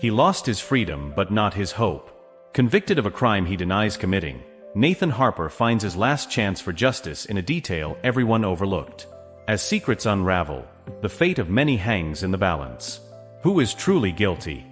He lost his freedom but not his hope. Convicted of a crime he denies committing, Nathan Harper finds his last chance for justice in a detail everyone overlooked. As secrets unravel, the fate of many hangs in the balance. Who is truly guilty?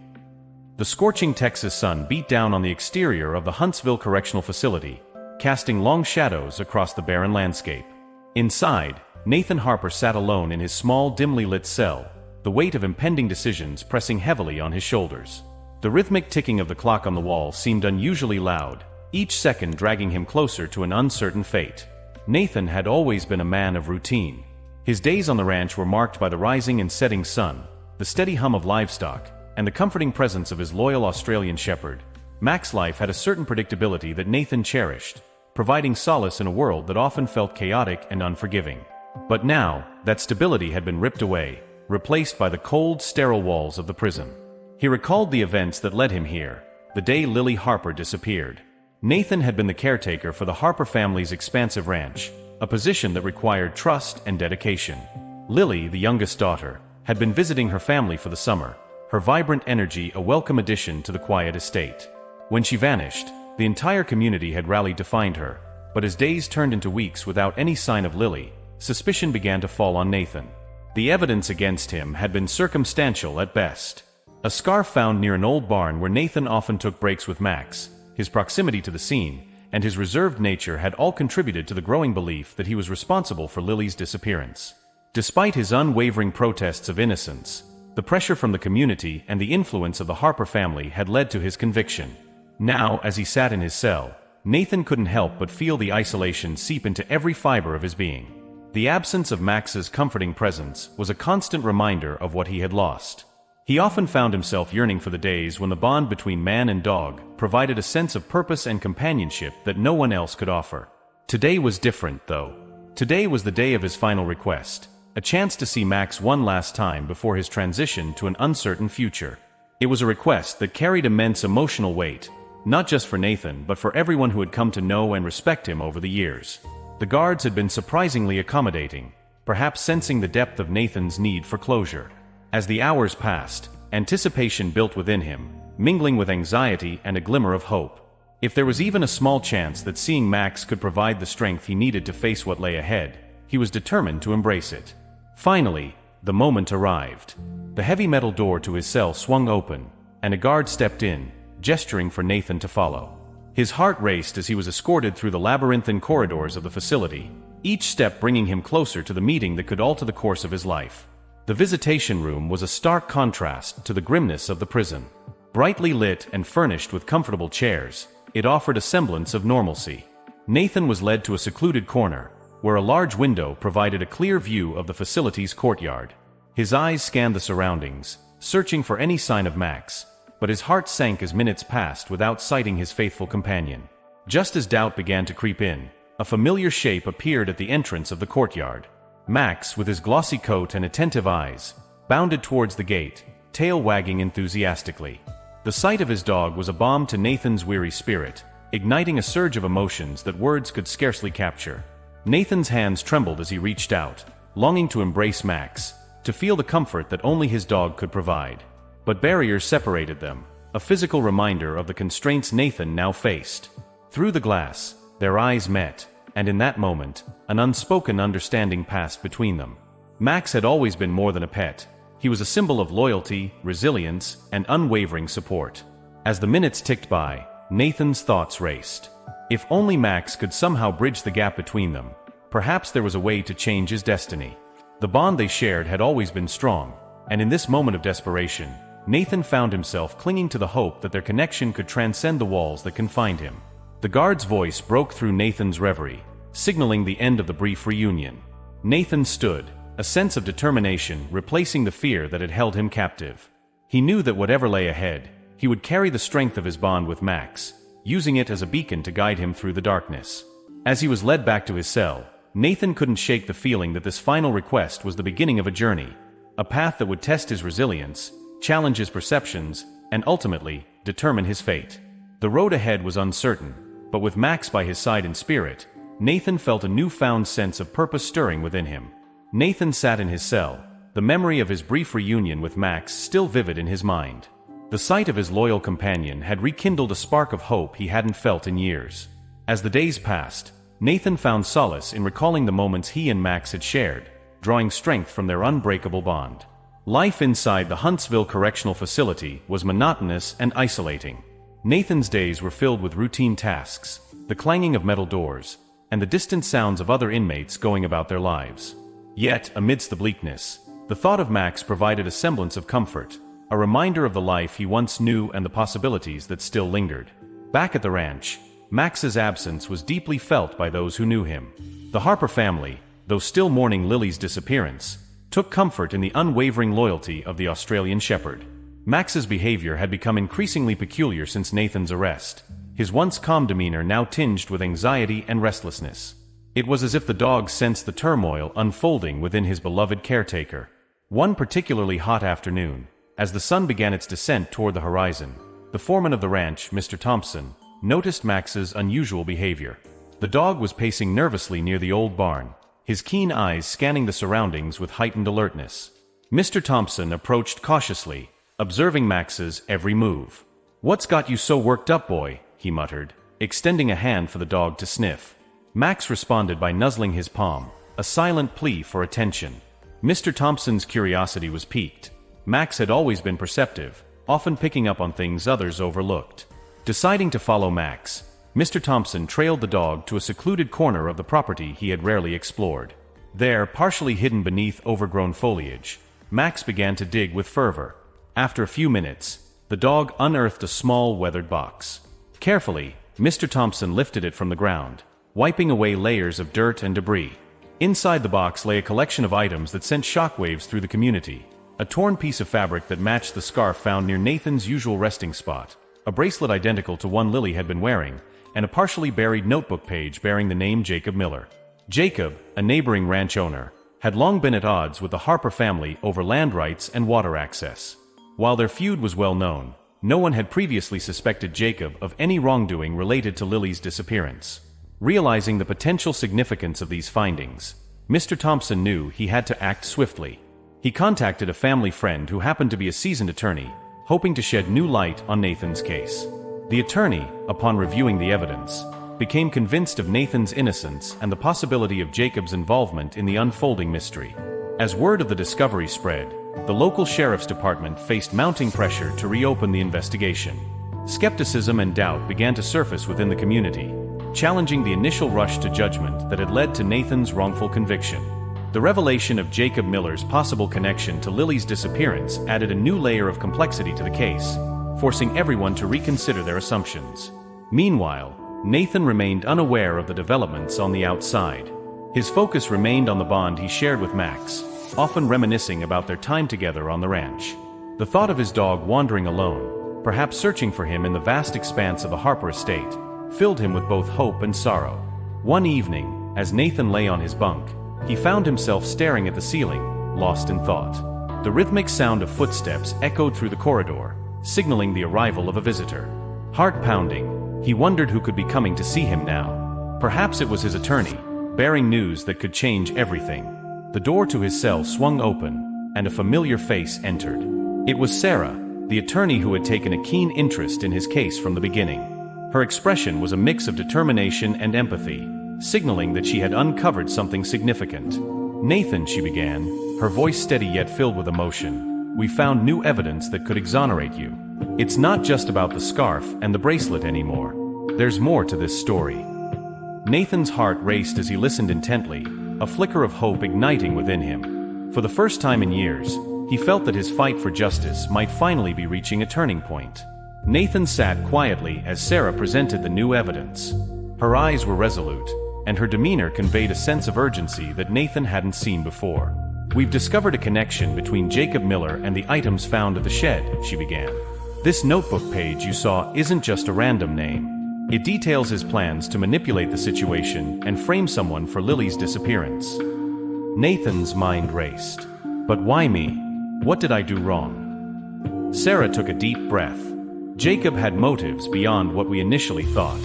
The scorching Texas sun beat down on the exterior of the Huntsville Correctional Facility, casting long shadows across the barren landscape. Inside, Nathan Harper sat alone in his small, dimly lit cell, the weight of impending decisions pressing heavily on his shoulders. The rhythmic ticking of the clock on the wall seemed unusually loud, each second dragging him closer to an uncertain fate. Nathan had always been a man of routine. His days on the ranch were marked by the rising and setting sun, the steady hum of livestock, and the comforting presence of his loyal Australian shepherd. Mac's life had a certain predictability that Nathan cherished, providing solace in a world that often felt chaotic and unforgiving. But now, that stability had been ripped away, replaced by the cold, sterile walls of the prison. He recalled the events that led him here, the day Lily Harper disappeared. Nathan had been the caretaker for the Harper family's expansive ranch, a position that required trust and dedication. Lily, the youngest daughter, had been visiting her family for the summer, her vibrant energy a welcome addition to the quiet estate. When she vanished, the entire community had rallied to find her, but as days turned into weeks without any sign of Lily, suspicion began to fall on Nathan. The evidence against him had been circumstantial at best. A scarf found near an old barn where Nathan often took breaks with Max, his proximity to the scene, and his reserved nature had all contributed to the growing belief that he was responsible for Lily's disappearance. Despite his unwavering protests of innocence, the pressure from the community and the influence of the Harper family had led to his conviction. Now, as he sat in his cell, Nathan couldn't help but feel the isolation seep into every fiber of his being. The absence of Max's comforting presence was a constant reminder of what he had lost. He often found himself yearning for the days when the bond between man and dog provided a sense of purpose and companionship that no one else could offer. Today was different, though. Today was the day of his final request, a chance to see Max one last time before his transition to an uncertain future. It was a request that carried immense emotional weight, not just for Nathan but for everyone who had come to know and respect him over the years. The guards had been surprisingly accommodating, perhaps sensing the depth of Nathan's need for closure. As the hours passed, anticipation built within him, mingling with anxiety and a glimmer of hope. If there was even a small chance that seeing Max could provide the strength he needed to face what lay ahead, he was determined to embrace it. Finally, the moment arrived. The heavy metal door to his cell swung open, and a guard stepped in, gesturing for Nathan to follow. His heart raced as he was escorted through the labyrinthine corridors of the facility, each step bringing him closer to the meeting that could alter the course of his life. The visitation room was a stark contrast to the grimness of the prison. Brightly lit and furnished with comfortable chairs, it offered a semblance of normalcy. Nathan was led to a secluded corner, where a large window provided a clear view of the facility's courtyard. His eyes scanned the surroundings, searching for any sign of Max, but his heart sank as minutes passed without sighting his faithful companion. Just as doubt began to creep in, a familiar shape appeared at the entrance of the courtyard. Max, with his glossy coat and attentive eyes, bounded towards the gate, tail wagging enthusiastically. The sight of his dog was a balm to Nathan's weary spirit, igniting a surge of emotions that words could scarcely capture. Nathan's hands trembled as he reached out, longing to embrace Max, to feel the comfort that only his dog could provide. But barriers separated them, a physical reminder of the constraints Nathan now faced. Through the glass, their eyes met, and in that moment, an unspoken understanding passed between them. Max had always been more than a pet. He was a symbol of loyalty, resilience, and unwavering support. As the minutes ticked by, Nathan's thoughts raced. If only Max could somehow bridge the gap between them, perhaps there was a way to change his destiny. The bond they shared had always been strong, and in this moment of desperation, Nathan found himself clinging to the hope that their connection could transcend the walls that confined him. The guard's voice broke through Nathan's reverie, signaling the end of the brief reunion. Nathan stood, a sense of determination replacing the fear that had held him captive. He knew that whatever lay ahead, he would carry the strength of his bond with Max, using it as a beacon to guide him through the darkness. As he was led back to his cell, Nathan couldn't shake the feeling that this final request was the beginning of a journey, a path that would test his resilience, challenge his perceptions, and ultimately, determine his fate. The road ahead was uncertain, but with Max by his side in spirit, Nathan felt a newfound sense of purpose stirring within him. Nathan sat in his cell, the memory of his brief reunion with Max still vivid in his mind. The sight of his loyal companion had rekindled a spark of hope he hadn't felt in years. As the days passed, Nathan found solace in recalling the moments he and Max had shared, drawing strength from their unbreakable bond. Life inside the Huntsville Correctional Facility was monotonous and isolating. Nathan's days were filled with routine tasks, the clanging of metal doors, and the distant sounds of other inmates going about their lives. Yet, amidst the bleakness, the thought of Max provided a semblance of comfort, a reminder of the life he once knew and the possibilities that still lingered. Back at the ranch, Max's absence was deeply felt by those who knew him. The Harper family, though still mourning Lily's disappearance, took comfort in the unwavering loyalty of the Australian Shepherd. Max's behavior had become increasingly peculiar since Nathan's arrest, his once calm demeanor now tinged with anxiety and restlessness. It was as if the dog sensed the turmoil unfolding within his beloved caretaker. One particularly hot afternoon, as the sun began its descent toward the horizon, the foreman of the ranch, Mr. Thompson, noticed Max's unusual behavior. The dog was pacing nervously near the old barn, his keen eyes scanning the surroundings with heightened alertness. Mr. Thompson approached cautiously, observing Max's every move. "What's got you so worked up, boy?" he muttered, extending a hand for the dog to sniff. Max responded by nuzzling his palm, a silent plea for attention. Mr. Thompson's curiosity was piqued. Max had always been perceptive, often picking up on things others overlooked. Deciding to follow Max, Mr. Thompson trailed the dog to a secluded corner of the property he had rarely explored. There, partially hidden beneath overgrown foliage, Max began to dig with fervor. After a few minutes, the dog unearthed a small weathered box. Carefully, Mr. Thompson lifted it from the ground, wiping away layers of dirt and debris. Inside the box lay a collection of items that sent shockwaves through the community. A torn piece of fabric that matched the scarf found near Nathan's usual resting spot, a bracelet identical to one Lily had been wearing, and a partially buried notebook page bearing the name Jacob Miller. Jacob, a neighboring ranch owner, had long been at odds with the Harper family over land rights and water access. While their feud was well known, no one had previously suspected Jacob of any wrongdoing related to Lily's disappearance. Realizing the potential significance of these findings, Mr. Thompson knew he had to act swiftly. He contacted a family friend who happened to be a seasoned attorney, hoping to shed new light on Nathan's case. The attorney, upon reviewing the evidence, became convinced of Nathan's innocence and the possibility of Jacob's involvement in the unfolding mystery. As word of the discovery spread, the local sheriff's department faced mounting pressure to reopen the investigation. Skepticism and doubt began to surface within the community, challenging the initial rush to judgment that had led to Nathan's wrongful conviction. The revelation of Jacob Miller's possible connection to Lily's disappearance added a new layer of complexity to the case, forcing everyone to reconsider their assumptions. Meanwhile, Nathan remained unaware of the developments on the outside. His focus remained on the bond he shared with Max, often reminiscing about their time together on the ranch. The thought of his dog wandering alone, perhaps searching for him in the vast expanse of the Harper estate, filled him with both hope and sorrow. One evening, as Nathan lay on his bunk, he found himself staring at the ceiling, lost in thought. The rhythmic sound of footsteps echoed through the corridor, signaling the arrival of a visitor. Heart pounding, he wondered who could be coming to see him now. Perhaps it was his attorney, bearing news that could change everything. The door to his cell swung open, and a familiar face entered. It was Sarah, the attorney who had taken a keen interest in his case from the beginning. Her expression was a mix of determination and empathy, signaling that she had uncovered something significant. "Nathan," she began, her voice steady yet filled with emotion, "we found new evidence that could exonerate you. It's not just about the scarf and the bracelet anymore. There's more to this story." Nathan's heart raced as he listened intently, a flicker of hope igniting within him. For the first time in years, he felt that his fight for justice might finally be reaching a turning point. Nathan sat quietly as Sarah presented the new evidence. Her eyes were resolute, and her demeanor conveyed a sense of urgency that Nathan hadn't seen before. "We've discovered a connection between Jacob Miller and the items found at the shed," she began. "This notebook page you saw isn't just a random name. It details his plans to manipulate the situation and frame someone for Lily's disappearance." Nathan's mind raced. "But why me? What did I do wrong?" Sarah took a deep breath. Jacob had motives beyond what we initially thought.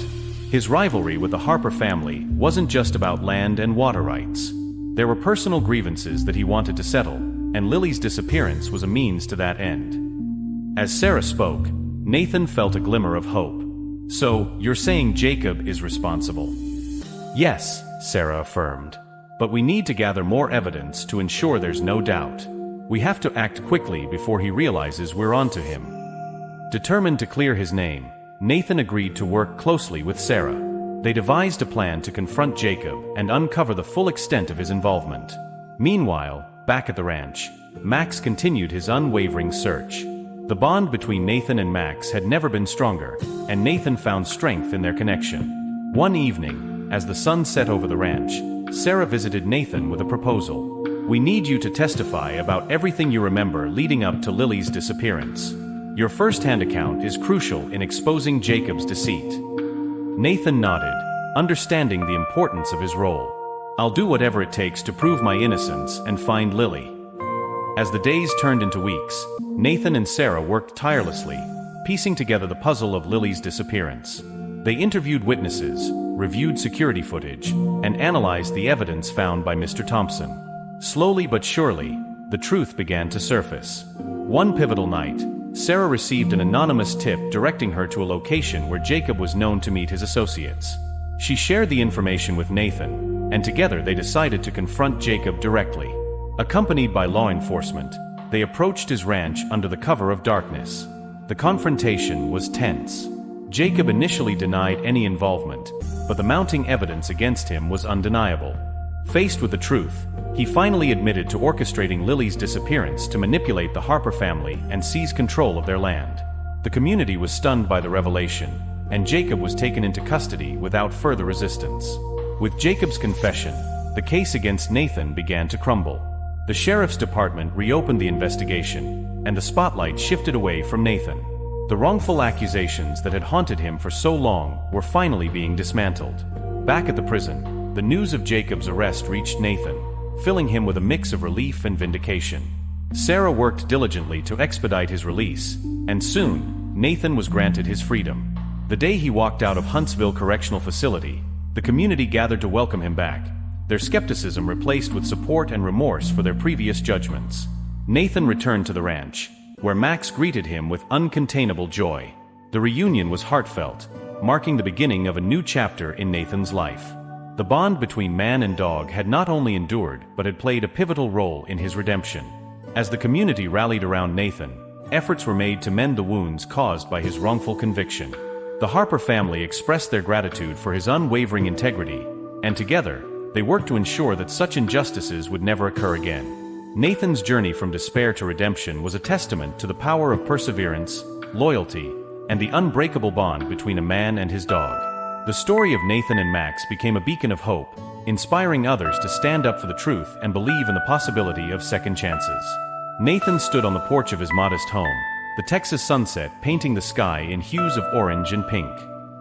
His rivalry with the Harper family wasn't just about land and water rights. There were personal grievances that he wanted to settle, and Lily's disappearance was a means to that end. As Sarah spoke, Nathan felt a glimmer of hope. "So, you're saying Jacob is responsible?" "Yes," Sarah affirmed. "But we need to gather more evidence to ensure there's no doubt. We have to act quickly before he realizes we're onto him." Determined to clear his name, Nathan agreed to work closely with Sarah. They devised a plan to confront Jacob and uncover the full extent of his involvement. Meanwhile, back at the ranch, Max continued his unwavering search. The bond between Nathan and Max had never been stronger, and Nathan found strength in their connection. One evening, as the sun set over the ranch, Sarah visited Nathan with a proposal. "We need you to testify about everything you remember leading up to Lily's disappearance. Your first-hand account is crucial in exposing Jacob's deceit." Nathan nodded, understanding the importance of his role. "I'll do whatever it takes to prove my innocence and find Lily." As the days turned into weeks, Nathan and Sarah worked tirelessly, piecing together the puzzle of Lily's disappearance. They interviewed witnesses, reviewed security footage, and analyzed the evidence found by Mr. Thompson. Slowly but surely, the truth began to surface. One pivotal night, Sarah received an anonymous tip directing her to a location where Jacob was known to meet his associates. She shared the information with Nathan, and together they decided to confront Jacob directly. Accompanied by law enforcement, they approached his ranch under the cover of darkness. The confrontation was tense. Jacob initially denied any involvement, but the mounting evidence against him was undeniable. Faced with the truth, he finally admitted to orchestrating Lily's disappearance to manipulate the Harper family and seize control of their land. The community was stunned by the revelation, and Jacob was taken into custody without further resistance. With Jacob's confession, the case against Nathan began to crumble. The sheriff's department reopened the investigation, and the spotlight shifted away from Nathan. The wrongful accusations that had haunted him for so long were finally being dismantled. Back at the prison, the news of Jacob's arrest reached Nathan, filling him with a mix of relief and vindication. Sarah worked diligently to expedite his release, and soon, Nathan was granted his freedom. The day he walked out of Huntsville Correctional Facility, the community gathered to welcome him back, their skepticism replaced with support and remorse for their previous judgments. Nathan returned to the ranch, where Max greeted him with uncontainable joy. The reunion was heartfelt, marking the beginning of a new chapter in Nathan's life. The bond between man and dog had not only endured, but had played a pivotal role in his redemption. As the community rallied around Nathan, efforts were made to mend the wounds caused by his wrongful conviction. The Harper family expressed their gratitude for his unwavering integrity, and together, they worked to ensure that such injustices would never occur again. Nathan's journey from despair to redemption was a testament to the power of perseverance, loyalty, and the unbreakable bond between a man and his dog. The story of Nathan and Max became a beacon of hope, inspiring others to stand up for the truth and believe in the possibility of second chances. Nathan stood on the porch of his modest home, the Texas sunset painting the sky in hues of orange and pink.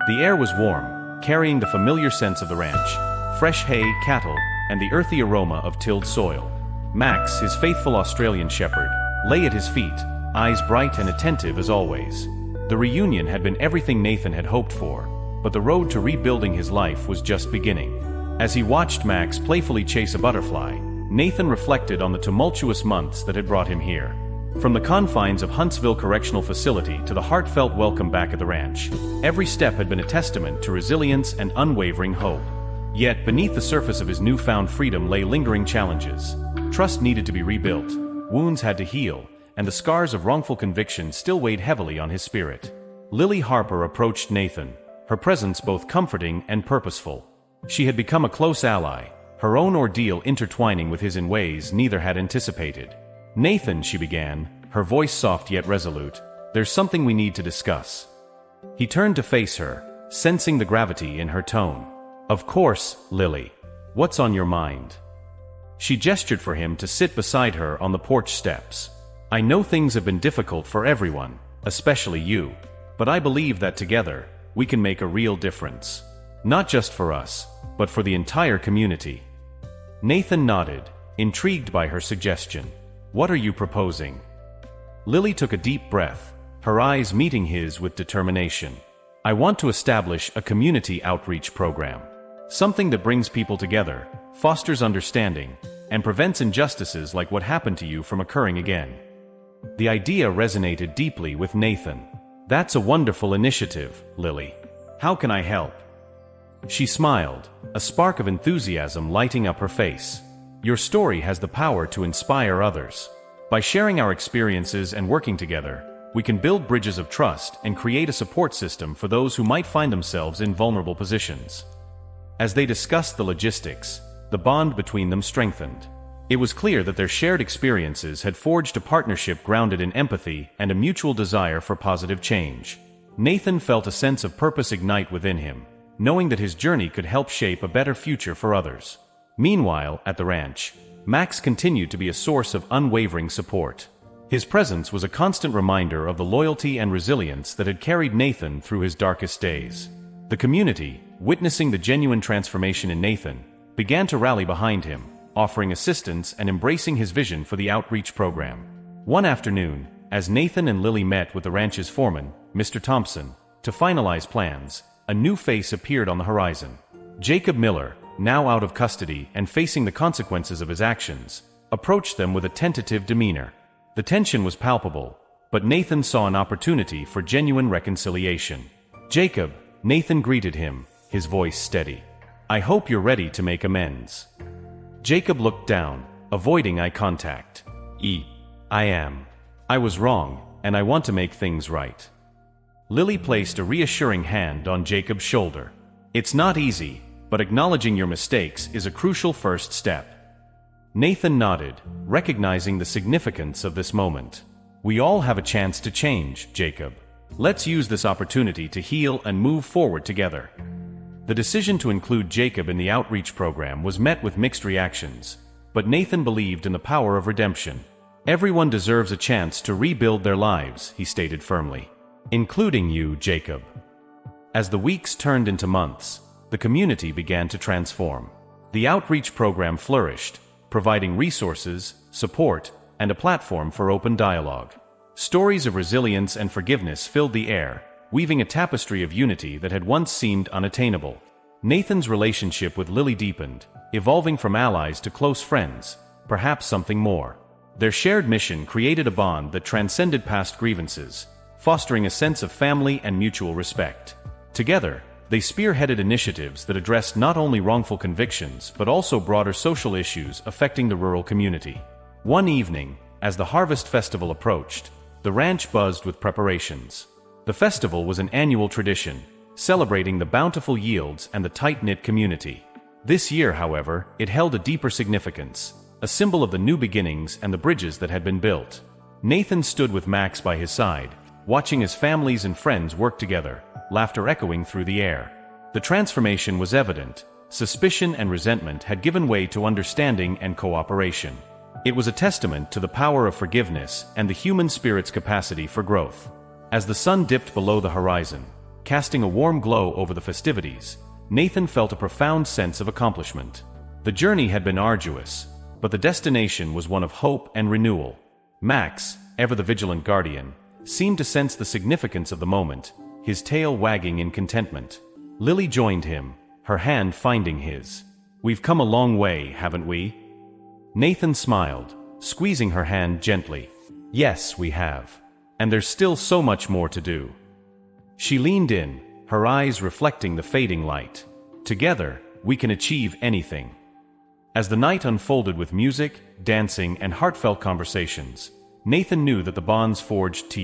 The air was warm, carrying the familiar scents of the ranch, fresh hay, cattle, and the earthy aroma of tilled soil. Max, his faithful Australian shepherd, lay at his feet, eyes bright and attentive as always. The reunion had been everything Nathan had hoped for, but the road to rebuilding his life was just beginning. As he watched Max playfully chase a butterfly, Nathan reflected on the tumultuous months that had brought him here. From the confines of Huntsville Correctional Facility to the heartfelt welcome back at the ranch, every step had been a testament to resilience and unwavering hope. Yet, beneath the surface of his newfound freedom lay lingering challenges. Trust needed to be rebuilt, wounds had to heal, and the scars of wrongful conviction still weighed heavily on his spirit. Lily Harper approached Nathan, her presence both comforting and purposeful. She had become a close ally, her own ordeal intertwining with his in ways neither had anticipated. "Nathan," she began, her voice soft yet resolute, "there's something we need to discuss." He turned to face her, sensing the gravity in her tone. "Of course, Lily. What's on your mind?" She gestured for him to sit beside her on the porch steps. "I know things have been difficult for everyone, especially you, but I believe that together, we can make a real difference. Not just for us, but for the entire community." Nathan nodded, intrigued by her suggestion. "What are you proposing?" Lily took a deep breath, her eyes meeting his with determination. "I want to establish a community outreach program. Something that brings people together, fosters understanding, and prevents injustices like what happened to you from occurring again." The idea resonated deeply with Nathan. "That's a wonderful initiative, Lily. How can I help?" She smiled, a spark of enthusiasm lighting up her face. "Your story has the power to inspire others. By sharing our experiences and working together, we can build bridges of trust and create a support system for those who might find themselves in vulnerable positions." As they discussed the logistics, the bond between them strengthened. It was clear that their shared experiences had forged a partnership grounded in empathy and a mutual desire for positive change. Nathan felt a sense of purpose ignite within him, knowing that his journey could help shape a better future for others. Meanwhile, at the ranch, Max continued to be a source of unwavering support. His presence was a constant reminder of the loyalty and resilience that had carried Nathan through his darkest days. The community, witnessing the genuine transformation in Nathan, began to rally behind him, offering assistance and embracing his vision for the outreach program. One afternoon, as Nathan and Lily met with the ranch's foreman, Mr. Thompson, to finalize plans, a new face appeared on the horizon. Jacob Miller, now out of custody and facing the consequences of his actions, approached them with a tentative demeanor. The tension was palpable, but Nathan saw an opportunity for genuine reconciliation. "Jacob," Nathan greeted him, his voice steady. "I hope you're ready to make amends." Jacob looked down, avoiding eye contact. I am. I was wrong, and I want to make things right." Lily placed a reassuring hand on Jacob's shoulder. "It's not easy, but acknowledging your mistakes is a crucial first step." Nathan nodded, recognizing the significance of this moment. "We all have a chance to change, Jacob. Let's use this opportunity to heal and move forward together." The decision to include Jacob in the outreach program was met with mixed reactions, but Nathan believed in the power of redemption. "Everyone deserves a chance to rebuild their lives," he stated firmly. "Including you, Jacob." As the weeks turned into months, the community began to transform. The outreach program flourished, providing resources, support, and a platform for open dialogue. Stories of resilience and forgiveness filled the air, weaving a tapestry of unity that had once seemed unattainable. Nathan's relationship with Lily deepened, evolving from allies to close friends, perhaps something more. Their shared mission created a bond that transcended past grievances, fostering a sense of family and mutual respect. Together, they spearheaded initiatives that addressed not only wrongful convictions but also broader social issues affecting the rural community. One evening, as the Harvest Festival approached, the ranch buzzed with preparations. The festival was an annual tradition, celebrating the bountiful yields and the tight-knit community. This year, however, it held a deeper significance, a symbol of the new beginnings and the bridges that had been built. Nathan stood with Max by his side, watching as families and friends worked together, laughter echoing through the air. The transformation was evident. Suspicion and resentment had given way to understanding and cooperation. It was a testament to the power of forgiveness and the human spirit's capacity for growth. As the sun dipped below the horizon, casting a warm glow over the festivities, Nathan felt a profound sense of accomplishment. The journey had been arduous, but the destination was one of hope and renewal. Max, ever the vigilant guardian, seemed to sense the significance of the moment, his tail wagging in contentment. Lily joined him, her hand finding his. "We've come a long way, haven't we?" Nathan smiled, squeezing her hand gently. "Yes, we have. And there's still so much more to do." She leaned in, her eyes reflecting the fading light. "Together, we can achieve anything." As the night unfolded with music, dancing, and heartfelt conversations, Nathan knew that the bonds forged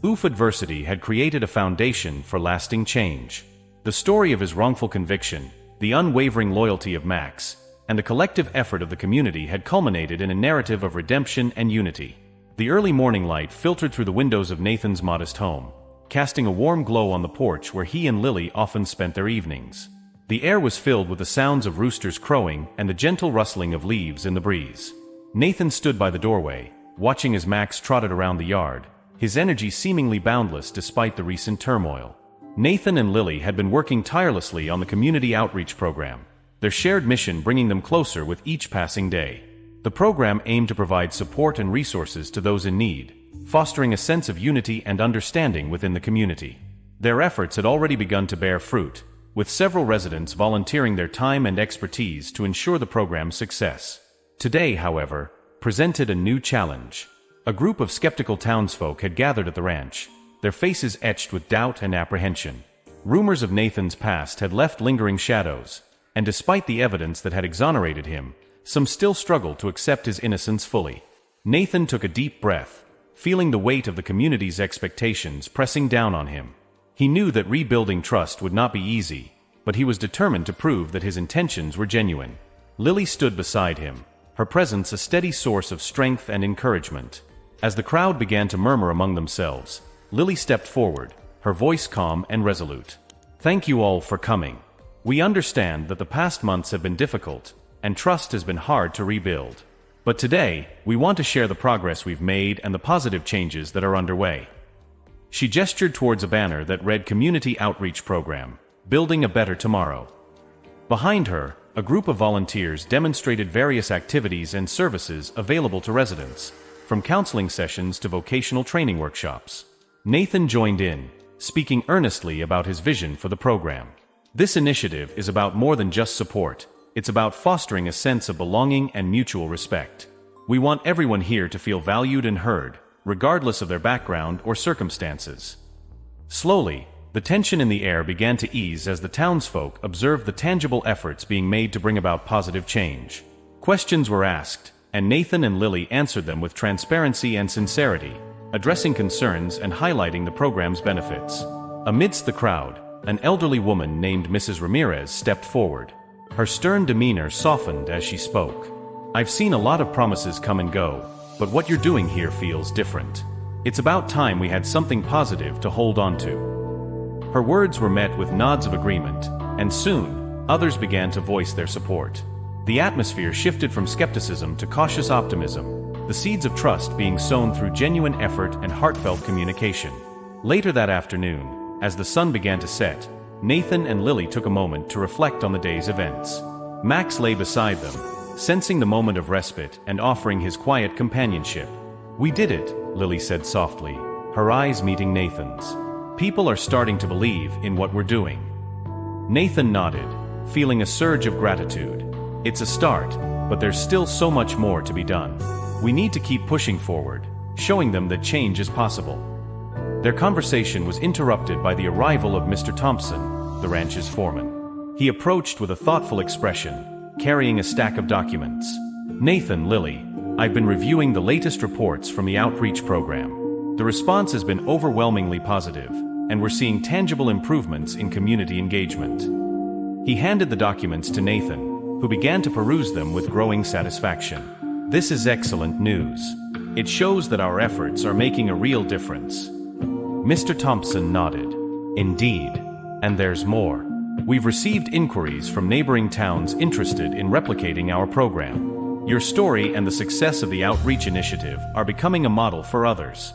Oof adversity had created a foundation for lasting change. The story of his wrongful conviction, the unwavering loyalty of Max, and the collective effort of the community had culminated in a narrative of redemption and unity. The early morning light filtered through the windows of Nathan's modest home, casting a warm glow on the porch where he and Lily often spent their evenings. The air was filled with the sounds of roosters crowing and the gentle rustling of leaves in the breeze. Nathan stood by the doorway, watching as Max trotted around the yard, his energy seemingly boundless despite the recent turmoil. Nathan and Lily had been working tirelessly on the community outreach program, their shared mission bringing them closer with each passing day. The program aimed to provide support and resources to those in need, fostering a sense of unity and understanding within the community. Their efforts had already begun to bear fruit, with several residents volunteering their time and expertise to ensure the program's success. Today, however, presented a new challenge. A group of skeptical townsfolk had gathered at the ranch, their faces etched with doubt and apprehension. Rumors of Nathan's past had left lingering shadows, and despite the evidence that had exonerated him, some still struggled to accept his innocence fully. Nathan took a deep breath, feeling the weight of the community's expectations pressing down on him. He knew that rebuilding trust would not be easy, but he was determined to prove that his intentions were genuine. Lily stood beside him, her presence a steady source of strength and encouragement. As the crowd began to murmur among themselves, Lily stepped forward, her voice calm and resolute. "Thank you all for coming. We understand that the past months have been difficult, and trust has been hard to rebuild. But today, we want to share the progress we've made and the positive changes that are underway." She gestured towards a banner that read Community Outreach Program, Building a Better Tomorrow. Behind her, a group of volunteers demonstrated various activities and services available to residents, from counseling sessions to vocational training workshops. Nathan joined in, speaking earnestly about his vision for the program. This initiative is about more than just support. It's about fostering a sense of belonging and mutual respect. We want everyone here to feel valued and heard, regardless of their background or circumstances. Slowly, the tension in the air began to ease as the townsfolk observed the tangible efforts being made to bring about positive change. Questions were asked, and Nathan and Lily answered them with transparency and sincerity, addressing concerns and highlighting the program's benefits. Amidst the crowd, an elderly woman named Mrs. Ramirez stepped forward. Her stern demeanor softened as she spoke. "I've seen a lot of promises come and go, but what you're doing here feels different. It's about time we had something positive to hold on to." Her words were met with nods of agreement, and soon, others began to voice their support. The atmosphere shifted from skepticism to cautious optimism, the seeds of trust being sown through genuine effort and heartfelt communication. Later that afternoon, as the sun began to set, Nathan and Lily took a moment to reflect on the day's events. Max lay beside them, sensing the moment of respite and offering his quiet companionship. "We did it," Lily said softly, her eyes meeting Nathan's. "People are starting to believe in what we're doing." Nathan nodded, feeling a surge of gratitude. "It's a start, but there's still so much more to be done. We need to keep pushing forward, showing them that change is possible." Their conversation was interrupted by the arrival of Mr. Thompson, the ranch's foreman. He approached with a thoughtful expression, carrying a stack of documents. "Nathan, Lily, I've been reviewing the latest reports from the outreach program. The response has been overwhelmingly positive, and we're seeing tangible improvements in community engagement." He handed the documents to Nathan, who began to peruse them with growing satisfaction. "This is excellent news. It shows that our efforts are making a real difference." Mr. Thompson nodded. "Indeed. And there's more. We've received inquiries from neighboring towns interested in replicating our program. Your story and the success of the outreach initiative are becoming a model for others."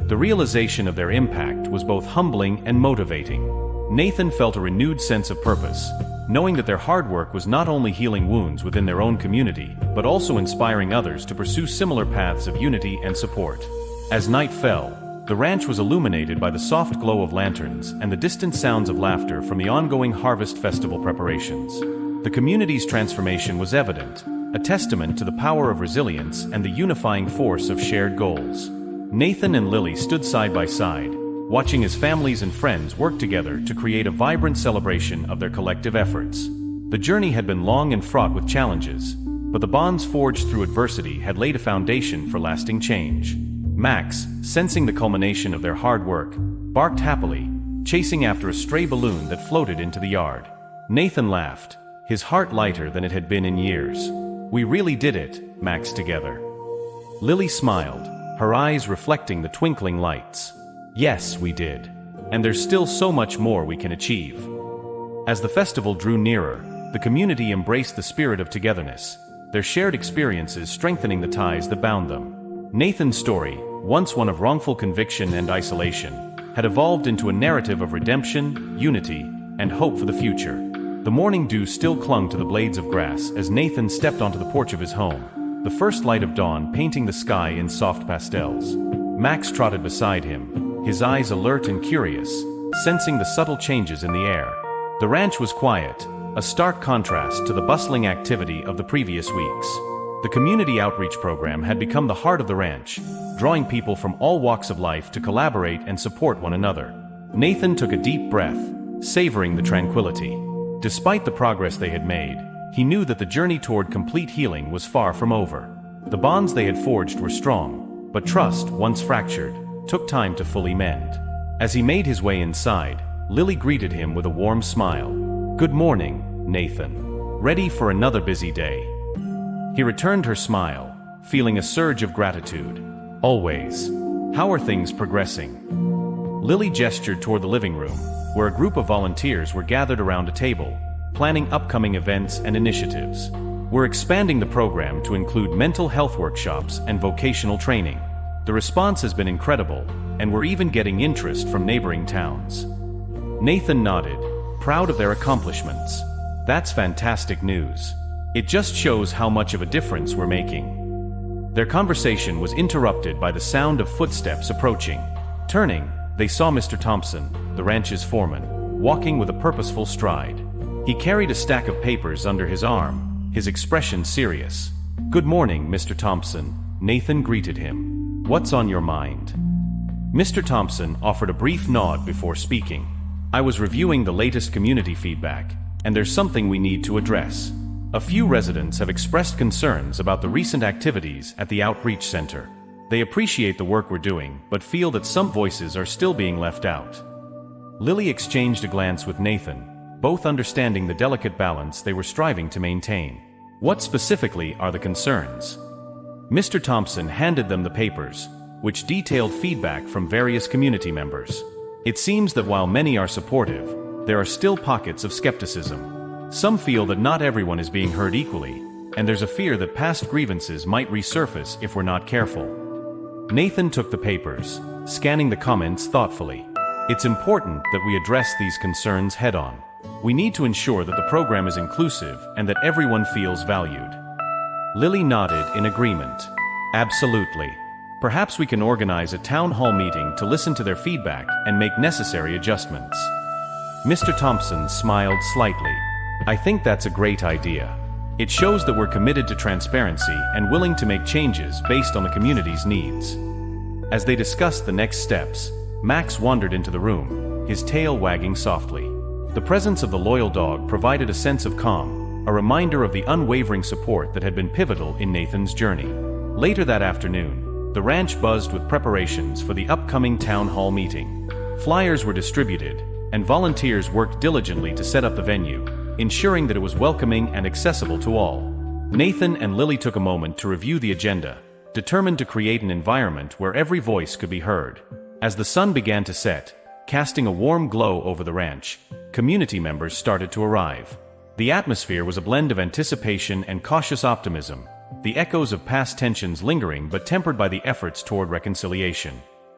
The realization of their impact was both humbling and motivating. Nathan felt a renewed sense of purpose, knowing that their hard work was not only healing wounds within their own community, but also inspiring others to pursue similar paths of unity and support. As night fell, the ranch was illuminated by the soft glow of lanterns and the distant sounds of laughter from the ongoing harvest festival preparations. The community's transformation was evident, a testament to the power of resilience and the unifying force of shared goals. Nathan and Lily stood side by side, watching as families and friends worked together to create a vibrant celebration of their collective efforts. The journey had been long and fraught with challenges, but the bonds forged through adversity had laid a foundation for lasting change. Max, sensing the culmination of their hard work, barked happily, chasing after a stray balloon that floated into the yard. Nathan laughed, his heart lighter than it had been in years. "We really did it, Max, together." Lily smiled, her eyes reflecting the twinkling lights. "Yes, we did. And there's still so much more we can achieve." As the festival drew nearer, the community embraced the spirit of togetherness, their shared experiences strengthening the ties that bound them. Nathan's story, once one of wrongful conviction and isolation, had evolved into a narrative of redemption, unity, and hope for the future. The morning dew still clung to the blades of grass as Nathan stepped onto the porch of his home, the first light of dawn painting the sky in soft pastels. Max trotted beside him, his eyes alert and curious, sensing the subtle changes in the air. The ranch was quiet, a stark contrast to the bustling activity of the previous weeks. The community outreach program had become the heart of the ranch, drawing people from all walks of life to collaborate and support one another. Nathan took a deep breath, savoring the tranquility. Despite the progress they had made, he knew that the journey toward complete healing was far from over. The bonds they had forged were strong, but trust, once fractured, took time to fully mend. As he made his way inside, Lily greeted him with a warm smile. "Good morning, Nathan. Ready for another busy day?" He returned her smile, feeling a surge of gratitude. "Always. How are things progressing?" Lily gestured toward the living room, where a group of volunteers were gathered around a table, planning upcoming events and initiatives. "We're expanding the program to include mental health workshops and vocational training. The response has been incredible, and we're even getting interest from neighboring towns." Nathan nodded, proud of their accomplishments. "That's fantastic news. It just shows how much of a difference we're making." Their conversation was interrupted by the sound of footsteps approaching. Turning, they saw Mr. Thompson, the ranch's foreman, walking with a purposeful stride. He carried a stack of papers under his arm, his expression serious. "Good morning, Mr. Thompson," Nathan greeted him. "What's on your mind?" Mr. Thompson offered a brief nod before speaking. "I was reviewing the latest community feedback, and there's something we need to address. A few residents have expressed concerns about the recent activities at the outreach center. They appreciate the work we're doing, but feel that some voices are still being left out." Lily exchanged a glance with Nathan, both understanding the delicate balance they were striving to maintain. "What specifically are the concerns?" Mr. Thompson handed them the papers, which detailed feedback from various community members. It seems that while many are supportive, there are still pockets of skepticism. Some feel that not everyone is being heard equally, and there's a fear that past grievances might resurface if we're not careful. Nathan took the papers, scanning the comments thoughtfully. "It's important that we address these concerns head-on. We need to ensure that the program is inclusive and that everyone feels valued." Lily nodded in agreement. "Absolutely. Perhaps we can organize a town hall meeting to listen to their feedback and make necessary adjustments." Mr. Thompson smiled slightly. "I think that's a great idea. It shows that we're committed to transparency and willing to make changes based on the community's needs." As they discussed the next steps, Max wandered into the room, his tail wagging softly. The presence of the loyal dog provided a sense of calm, a reminder of the unwavering support that had been pivotal in Nathan's journey. Later that afternoon, the ranch buzzed with preparations for the upcoming town hall meeting. Flyers were distributed, and volunteers worked diligently to set up the venue, ensuring that it was welcoming and accessible to all. Nathan and Lily took a moment to review the agenda, determined to create an environment where every voice could be heard. As the sun began to set, casting a warm glow over the ranch, community members started to arrive. The atmosphere was a blend of anticipation and cautious optimism, the echoes of past tensions lingering but tempered by the efforts toward reconciliation.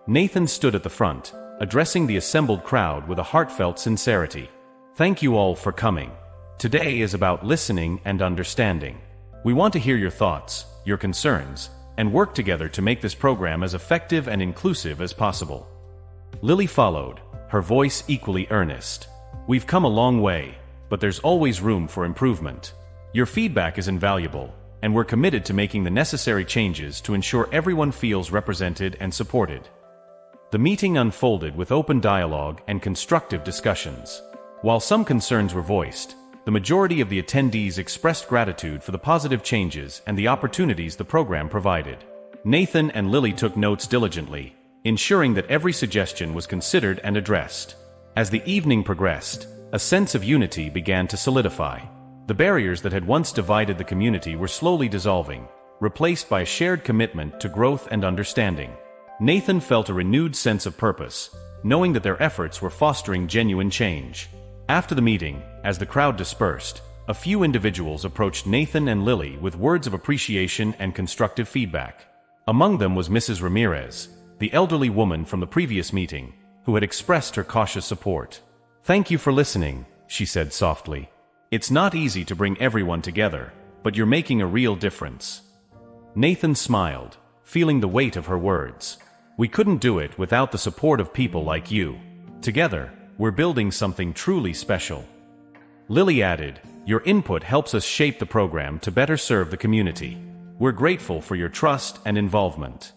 Nathan stood at the front, addressing the assembled crowd with a heartfelt sincerity. "Thank you all for coming. Today is about listening and understanding. We want to hear your thoughts, your concerns, and work together to make this program as effective and inclusive as possible." Lily followed, her voice equally earnest. "We've come a long way, but there's always room for improvement. Your feedback is invaluable, and we're committed to making the necessary changes to ensure everyone feels represented and supported." The meeting unfolded with open dialogue and constructive discussions. While some concerns were voiced, the majority of the attendees expressed gratitude for the positive changes and the opportunities the program provided. Nathan and Lily took notes diligently, ensuring that every suggestion was considered and addressed. As the evening progressed, a sense of unity began to solidify. The barriers that had once divided the community were slowly dissolving, replaced by a shared commitment to growth and understanding. Nathan felt a renewed sense of purpose, knowing that their efforts were fostering genuine change. After the meeting, as the crowd dispersed, a few individuals approached Nathan and Lily with words of appreciation and constructive feedback. Among them was Mrs. Ramirez, the elderly woman from the previous meeting, who had expressed her cautious support. "Thank you for listening," she said softly. "It's not easy to bring everyone together, but you're making a real difference." Nathan smiled, feeling the weight of her words. "We couldn't do it without the support of people like you. Together, we're building something truly special." Lily added, "Your input helps us shape the program to better serve the community." "We're grateful for your trust and involvement."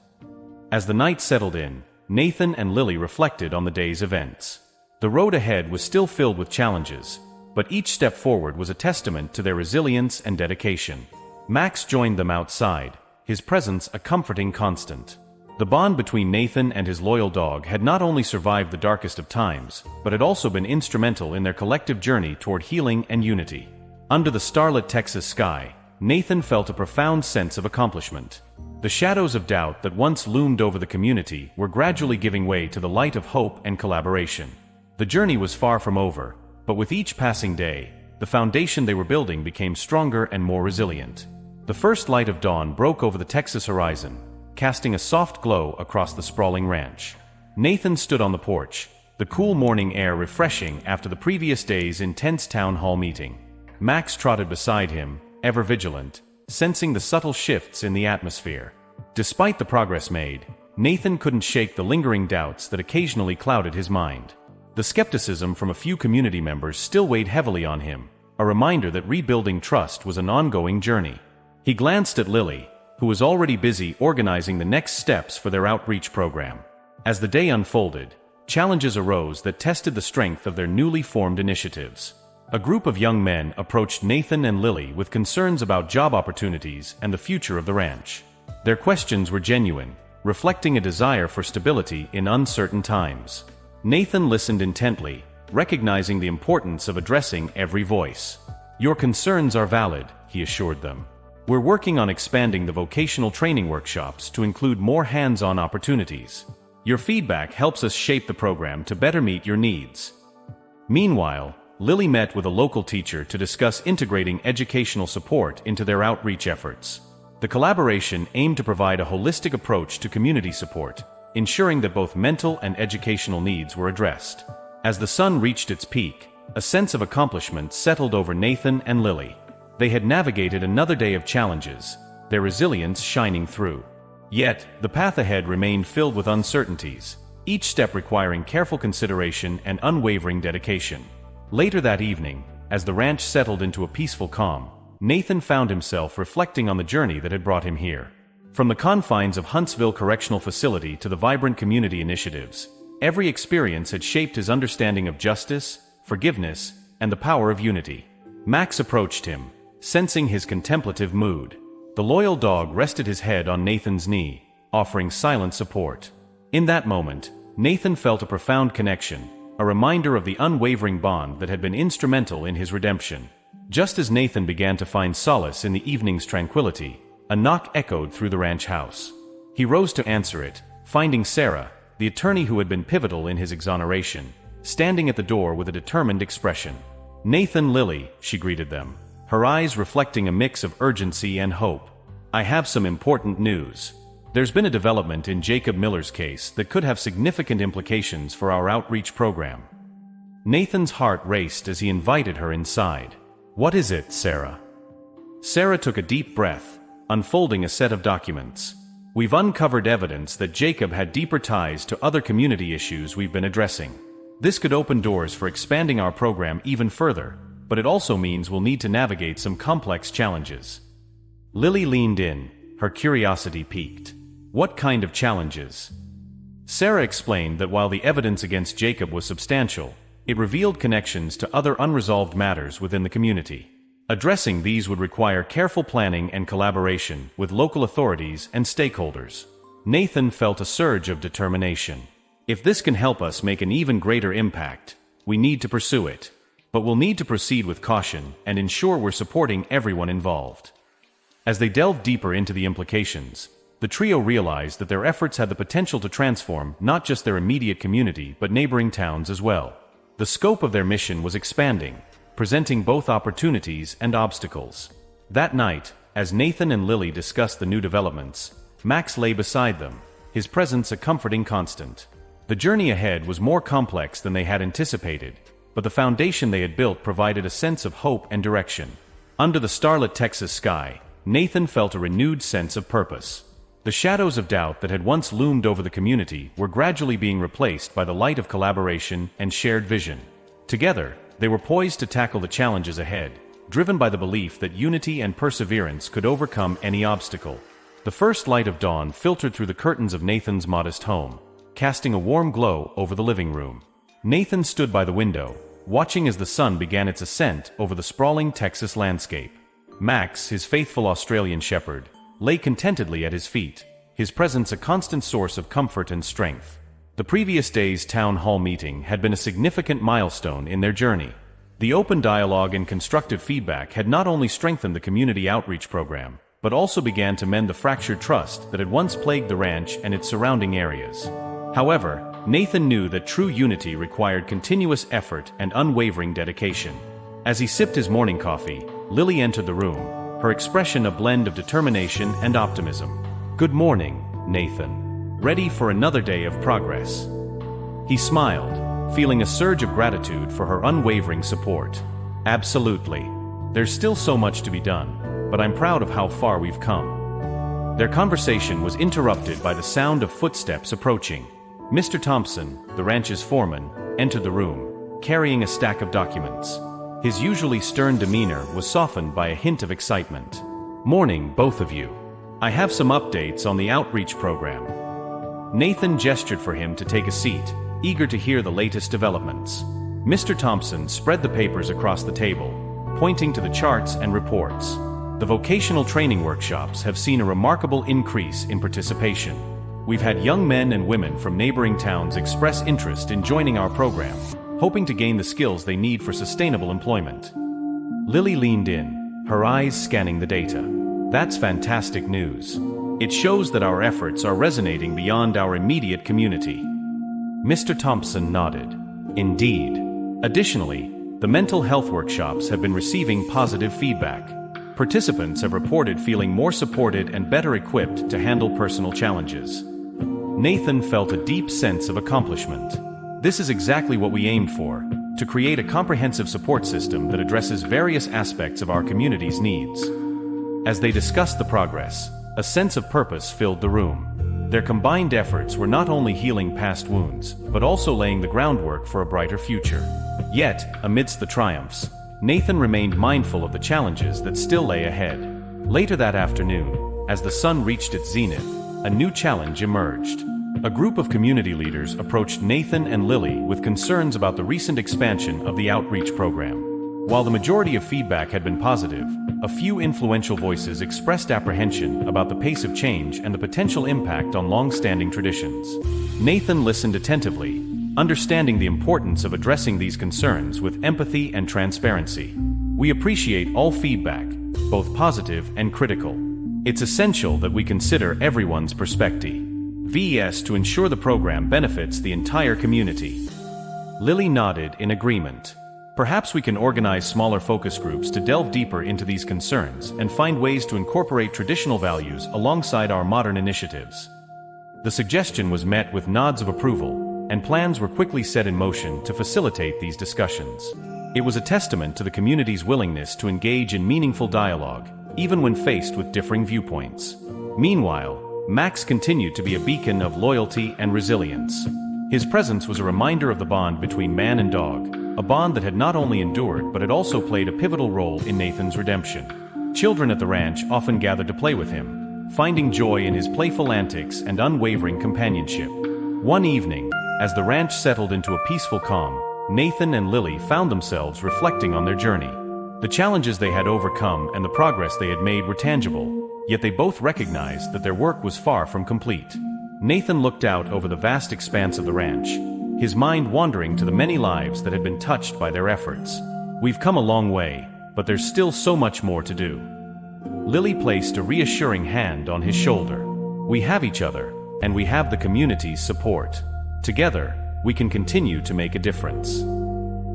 As the night settled in, Nathan and Lily reflected on the day's events. The road ahead was still filled with challenges, but each step forward was a testament to their resilience and dedication. Max joined them outside, his presence a comforting constant. The bond between Nathan and his loyal dog had not only survived the darkest of times, but had also been instrumental in their collective journey toward healing and unity. Under the starlit Texas sky, Nathan felt a profound sense of accomplishment. The shadows of doubt that once loomed over the community were gradually giving way to the light of hope and collaboration. The journey was far from over, but with each passing day, the foundation they were building became stronger and more resilient. The first light of dawn broke over the Texas horizon, casting a soft glow across the sprawling ranch. Nathan stood on the porch, the cool morning air refreshing after the previous day's intense town hall meeting. Max trotted beside him, ever vigilant, sensing the subtle shifts in the atmosphere. Despite the progress made, Nathan couldn't shake the lingering doubts that occasionally clouded his mind. The skepticism from a few community members still weighed heavily on him, a reminder that rebuilding trust was an ongoing journey. He glanced at Lily, who was already busy organizing the next steps for their outreach program. As the day unfolded, challenges arose that tested the strength of their newly formed initiatives. A group of young men approached Nathan and Lily with concerns about job opportunities and the future of the ranch. Their questions were genuine, reflecting a desire for stability in uncertain times. Nathan listened intently, recognizing the importance of addressing every voice. "Your concerns are valid," he assured them. "We're working on expanding the vocational training workshops to include more hands-on opportunities. Your feedback helps us shape the program to better meet your needs." Meanwhile, Lily met with a local teacher to discuss integrating educational support into their outreach efforts. The collaboration aimed to provide a holistic approach to community support, ensuring that both mental and educational needs were addressed. As the sun reached its peak, a sense of accomplishment settled over Nathan and Lily. They had navigated another day of challenges, their resilience shining through. Yet, the path ahead remained filled with uncertainties, each step requiring careful consideration and unwavering dedication. Later that evening, as the ranch settled into a peaceful calm, Nathan found himself reflecting on the journey that had brought him here. From the confines of Huntsville Correctional Facility to the vibrant community initiatives, every experience had shaped his understanding of justice, forgiveness, and the power of unity. Max approached him, sensing his contemplative mood. The loyal dog rested his head on Nathan's knee, offering silent support. In that moment, Nathan felt a profound connection, a reminder of the unwavering bond that had been instrumental in his redemption. Just as Nathan began to find solace in the evening's tranquility, a knock echoed through the ranch house. He rose to answer it, finding Sarah, the attorney who had been pivotal in his exoneration, standing at the door with a determined expression. "Nathan, Lily," she greeted them, her eyes reflecting a mix of urgency and hope. "I have some important news. There's been a development in Jacob Miller's case that could have significant implications for our outreach program." Nathan's heart raced as he invited her inside. "What is it, Sarah?" Sarah took a deep breath, unfolding a set of documents. "We've uncovered evidence that Jacob had deeper ties to other community issues we've been addressing. This could open doors for expanding our program even further, but it also means we'll need to navigate some complex challenges." Lily leaned in, her curiosity piqued. "What kind of challenges?" Sarah explained that while the evidence against Jacob was substantial, it revealed connections to other unresolved matters within the community. Addressing these would require careful planning and collaboration with local authorities and stakeholders. Nathan felt a surge of determination. "If this can help us make an even greater impact, we need to pursue it. But we'll need to proceed with caution and ensure we're supporting everyone involved." As they delved deeper into the implications, the trio realized that their efforts had the potential to transform not just their immediate community but neighboring towns as well. The scope of their mission was expanding, presenting both opportunities and obstacles. That night, as Nathan and Lily discussed the new developments, Max lay beside them, his presence a comforting constant. The journey ahead was more complex than they had anticipated, but the foundation they had built provided a sense of hope and direction. Under the starlit Texas sky, Nathan felt a renewed sense of purpose. The shadows of doubt that had once loomed over the community were gradually being replaced by the light of collaboration and shared vision. Together, they were poised to tackle the challenges ahead, driven by the belief that unity and perseverance could overcome any obstacle. The first light of dawn filtered through the curtains of Nathan's modest home, casting a warm glow over the living room. Nathan stood by the window, watching as the sun began its ascent over the sprawling Texas landscape. Max, his faithful Australian shepherd, lay contentedly at his feet, his presence a constant source of comfort and strength. The previous day's town hall meeting had been a significant milestone in their journey. The open dialogue and constructive feedback had not only strengthened the community outreach program, but also began to mend the fractured trust that had once plagued the ranch and its surrounding areas. However, Nathan knew that true unity required continuous effort and unwavering dedication. As he sipped his morning coffee, Lily entered the room, her expression a blend of determination and optimism. "Good morning, Nathan. Ready for another day of progress?" He smiled, feeling a surge of gratitude for her unwavering support. "Absolutely. There's still so much to be done, but I'm proud of how far we've come." Their conversation was interrupted by the sound of footsteps approaching. Mr. Thompson, the ranch's foreman, entered the room, carrying a stack of documents. His usually stern demeanor was softened by a hint of excitement. "Morning, both of you. I have some updates on the outreach program." Nathan gestured for him to take a seat, eager to hear the latest developments. Mr. Thompson spread the papers across the table, pointing to the charts and reports. The vocational training workshops have seen a remarkable increase in participation. We've had young men and women from neighboring towns express interest in joining our program, hoping to gain the skills they need for sustainable employment. Lily leaned in, her eyes scanning the data. "That's fantastic news. It shows that our efforts are resonating beyond our immediate community." Mr. Thompson nodded. "Indeed. Additionally, the mental health workshops have been receiving positive feedback. Participants have reported feeling more supported and better equipped to handle personal challenges." Nathan felt a deep sense of accomplishment. This is exactly what we aimed for, to create a comprehensive support system that addresses various aspects of our community's needs. As they discussed the progress, a sense of purpose filled the room. Their combined efforts were not only healing past wounds, but also laying the groundwork for a brighter future. Yet, amidst the triumphs, Nathan remained mindful of the challenges that still lay ahead. Later that afternoon, as the sun reached its zenith, a new challenge emerged. A group of community leaders approached Nathan and Lily with concerns about the recent expansion of the outreach program. While the majority of feedback had been positive, a few influential voices expressed apprehension about the pace of change and the potential impact on long-standing traditions. Nathan listened attentively, understanding the importance of addressing these concerns with empathy and transparency. "We appreciate all feedback, both positive and critical. It's essential that we consider everyone's perspective, to ensure the program benefits the entire community." Lily nodded in agreement. "Perhaps we can organize smaller focus groups to delve deeper into these concerns and find ways to incorporate traditional values alongside our modern initiatives." The suggestion was met with nods of approval, and plans were quickly set in motion to facilitate these discussions. It was a testament to the community's willingness to engage in meaningful dialogue, even when faced with differing viewpoints. Meanwhile, Max continued to be a beacon of loyalty and resilience. His presence was a reminder of the bond between man and dog, a bond that had not only endured but had also played a pivotal role in Nathan's redemption. Children at the ranch often gathered to play with him, finding joy in his playful antics and unwavering companionship. One evening, as the ranch settled into a peaceful calm, Nathan and Lily found themselves reflecting on their journey. The challenges they had overcome and the progress they had made were tangible, yet they both recognized that their work was far from complete. Nathan looked out over the vast expanse of the ranch, his mind wandering to the many lives that had been touched by their efforts. "We've come a long way, but there's still so much more to do." Lily placed a reassuring hand on his shoulder. "We have each other, and we have the community's support. Together, we can continue to make a difference."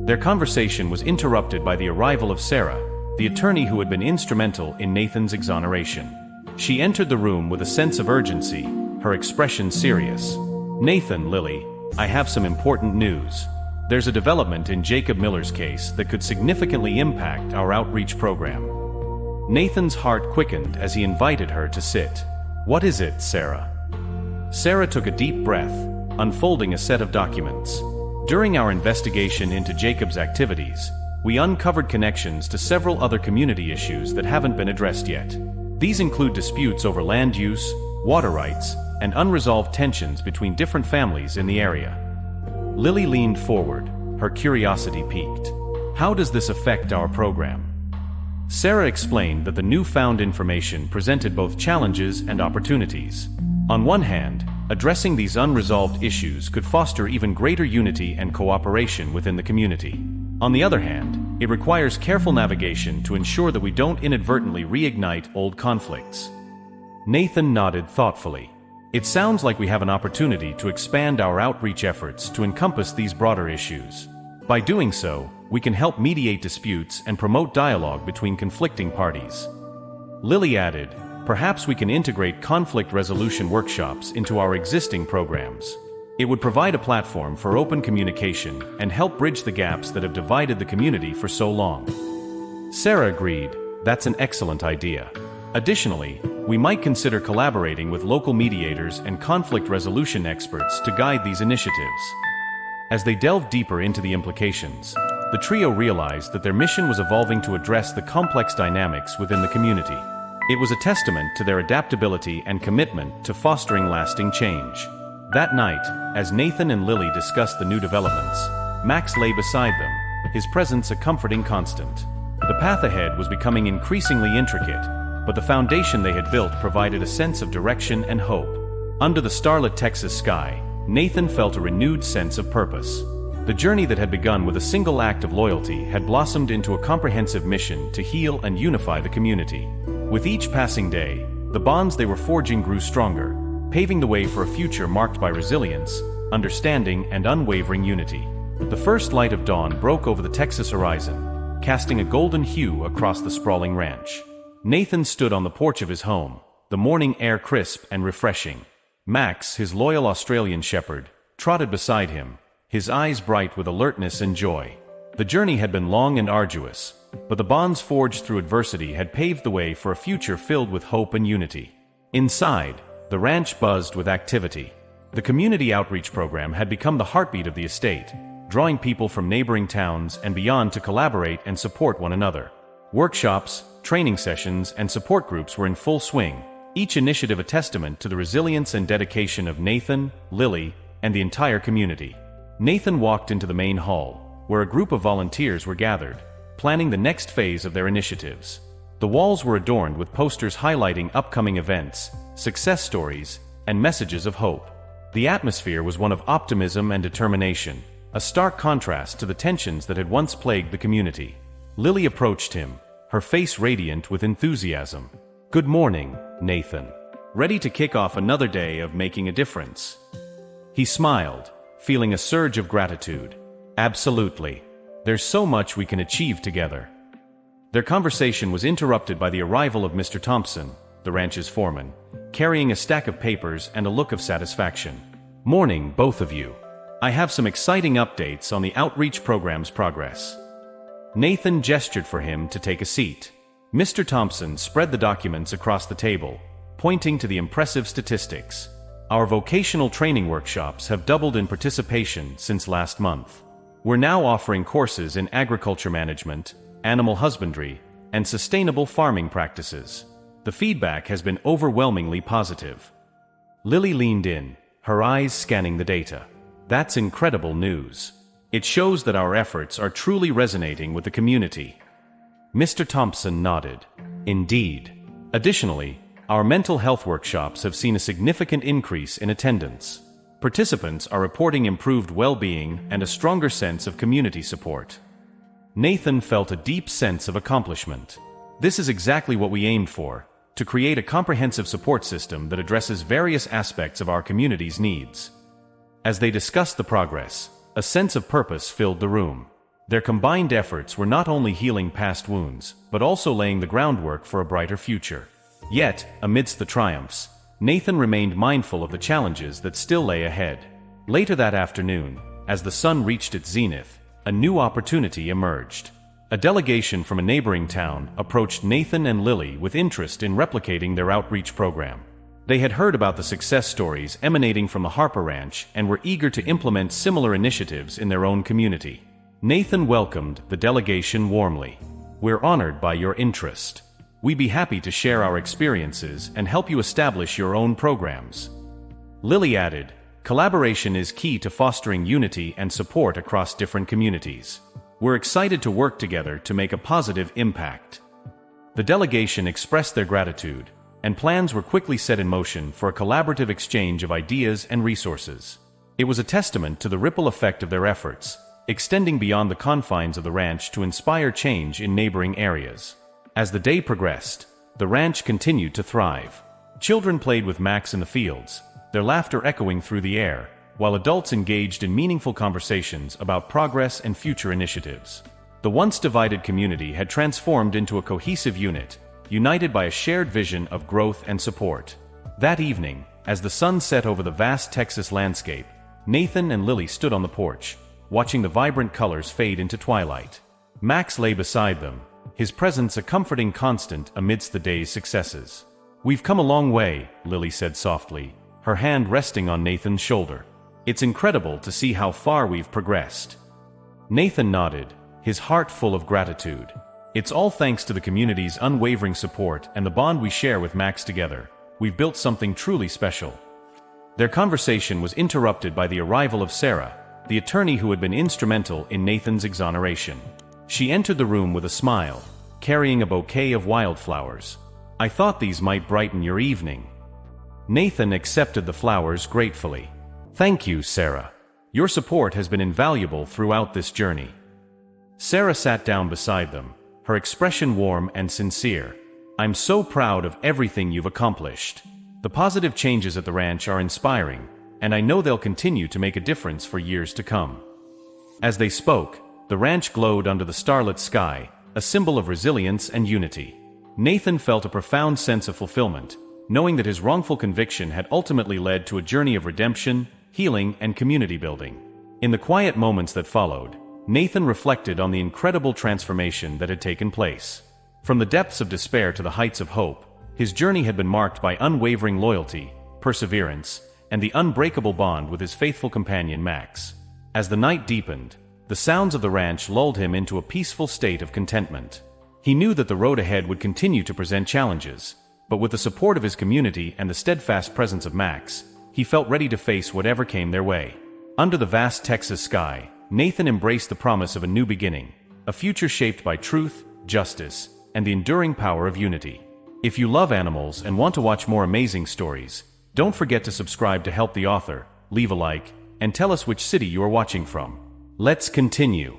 Their conversation was interrupted by the arrival of Sarah, the attorney who had been instrumental in Nathan's exoneration. She entered the room with a sense of urgency, her expression serious. "Nathan, Lily, I have some important news. There's a development in Jacob Miller's case that could significantly impact our outreach program." Nathan's heart quickened as he invited her to sit. "What is it, Sarah?" Sarah took a deep breath, unfolding a set of documents. "During our investigation into Jacob's activities, we uncovered connections to several other community issues that haven't been addressed yet. These include disputes over land use, water rights, and unresolved tensions between different families in the area. Lily leaned forward, her curiosity piqued. How does this affect our program? Sarah explained that the newfound information presented both challenges and opportunities. On one hand, addressing these unresolved issues could foster even greater unity and cooperation within the community. On the other hand, it requires careful navigation to ensure that we don't inadvertently reignite old conflicts. Nathan nodded thoughtfully. It sounds like we have an opportunity to expand our outreach efforts to encompass these broader issues. By doing so, we can help mediate disputes and promote dialogue between conflicting parties. Lily added, perhaps we can integrate conflict resolution workshops into our existing programs. It would provide a platform for open communication and help bridge the gaps that have divided the community for so long. Sarah agreed, that's an excellent idea. Additionally, we might consider collaborating with local mediators and conflict resolution experts to guide these initiatives. As they delved deeper into the implications, the trio realized that their mission was evolving to address the complex dynamics within the community. It was a testament to their adaptability and commitment to fostering lasting change. That night, as Nathan and Lily discussed the new developments, Max lay beside them, his presence a comforting constant. The path ahead was becoming increasingly intricate, but the foundation they had built provided a sense of direction and hope. Under the starlit Texas sky, Nathan felt a renewed sense of purpose. The journey that had begun with a single act of loyalty had blossomed into a comprehensive mission to heal and unify the community. With each passing day, the bonds they were forging grew stronger, paving the way for a future marked by resilience, understanding, and unwavering unity. The first light of dawn broke over the Texas horizon, casting a golden hue across the sprawling ranch. Nathan stood on the porch of his home, the morning air crisp and refreshing. Max, his loyal Australian shepherd, trotted beside him, his eyes bright with alertness and joy. The journey had been long and arduous, but the bonds forged through adversity had paved the way for a future filled with hope and unity. Inside, the ranch buzzed with activity. The community outreach program had become the heartbeat of the estate, drawing people from neighboring towns and beyond to collaborate and support one another. Workshops, training sessions, and support groups were in full swing, each initiative a testament to the resilience and dedication of Nathan, Lily, and the entire community. Nathan walked into the main hall, where a group of volunteers were gathered, planning the next phase of their initiatives. The walls were adorned with posters highlighting upcoming events, success stories, and messages of hope. The atmosphere was one of optimism and determination, a stark contrast to the tensions that had once plagued the community. Lily approached him, her face radiant with enthusiasm. "Good morning, Nathan. Ready to kick off another day of making a difference?" He smiled, feeling a surge of gratitude. "Absolutely. There's so much we can achieve together." Their conversation was interrupted by the arrival of Mr. Thompson, the ranch's foreman, carrying a stack of papers and a look of satisfaction. "Morning, both of you. I have some exciting updates on the outreach program's progress." Nathan gestured for him to take a seat. Mr. Thompson spread the documents across the table, pointing to the impressive statistics. "Our vocational training workshops have doubled in participation since last month. We're now offering courses in agriculture management, animal husbandry, and sustainable farming practices. The feedback has been overwhelmingly positive." Lily leaned in, her eyes scanning the data. "That's incredible news. It shows that our efforts are truly resonating with the community." Mr. Thompson nodded. "Indeed. Additionally, our mental health workshops have seen a significant increase in attendance. Participants are reporting improved well-being and a stronger sense of community support." Nathan felt a deep sense of accomplishment. This is exactly what we aimed for, to create a comprehensive support system that addresses various aspects of our community's needs. As they discussed the progress, a sense of purpose filled the room. Their combined efforts were not only healing past wounds, but also laying the groundwork for a brighter future. Yet, amidst the triumphs, Nathan remained mindful of the challenges that still lay ahead. Later that afternoon, as the sun reached its zenith, a new opportunity emerged. A delegation from a neighboring town approached Nathan and Lily with interest in replicating their outreach program. They had heard about the success stories emanating from the Harper Ranch and were eager to implement similar initiatives in their own community. Nathan welcomed the delegation warmly. "We're honored by your interest. We'd be happy to share our experiences and help you establish your own programs." Lily added, "Collaboration is key to fostering unity and support across different communities. We're excited to work together to make a positive impact." The delegation expressed their gratitude, and plans were quickly set in motion for a collaborative exchange of ideas and resources. It was a testament to the ripple effect of their efforts, extending beyond the confines of the ranch to inspire change in neighboring areas. As the day progressed, the ranch continued to thrive. Children played with Max in the fields, their laughter echoing through the air, while adults engaged in meaningful conversations about progress and future initiatives. The once divided community had transformed into a cohesive unit, united by a shared vision of growth and support. That evening, as the sun set over the vast Texas landscape, Nathan and Lily stood on the porch, watching the vibrant colors fade into twilight. Max lay beside them, his presence a comforting constant amidst the day's successes. "We've come a long way," Lily said softly, her hand resting on Nathan's shoulder. "It's incredible to see how far we've progressed." Nathan nodded, his heart full of gratitude. "It's all thanks to the community's unwavering support and the bond we share with Max together. We've built something truly special." Their conversation was interrupted by the arrival of Sarah, the attorney who had been instrumental in Nathan's exoneration. She entered the room with a smile, carrying a bouquet of wildflowers. "I thought these might brighten your evening." Nathan accepted the flowers gratefully. "Thank you, Sarah. Your support has been invaluable throughout this journey." Sarah sat down beside them, her expression warm and sincere. "I'm so proud of everything you've accomplished. The positive changes at the ranch are inspiring, and I know they'll continue to make a difference for years to come." As they spoke, the ranch glowed under the starlit sky, a symbol of resilience and unity. Nathan felt a profound sense of fulfillment, knowing that his wrongful conviction had ultimately led to a journey of redemption, healing, and community building. In the quiet moments that followed, Nathan reflected on the incredible transformation that had taken place. From the depths of despair to the heights of hope, his journey had been marked by unwavering loyalty, perseverance, and the unbreakable bond with his faithful companion Max. As the night deepened, the sounds of the ranch lulled him into a peaceful state of contentment. He knew that the road ahead would continue to present challenges, but with the support of his community and the steadfast presence of Max, he felt ready to face whatever came their way. Under the vast Texas sky, Nathan embraced the promise of a new beginning, a future shaped by truth, justice, and the enduring power of unity. If you love animals and want to watch more amazing stories, don't forget to subscribe to help the author, leave a like, and tell us which city you are watching from. Let's continue.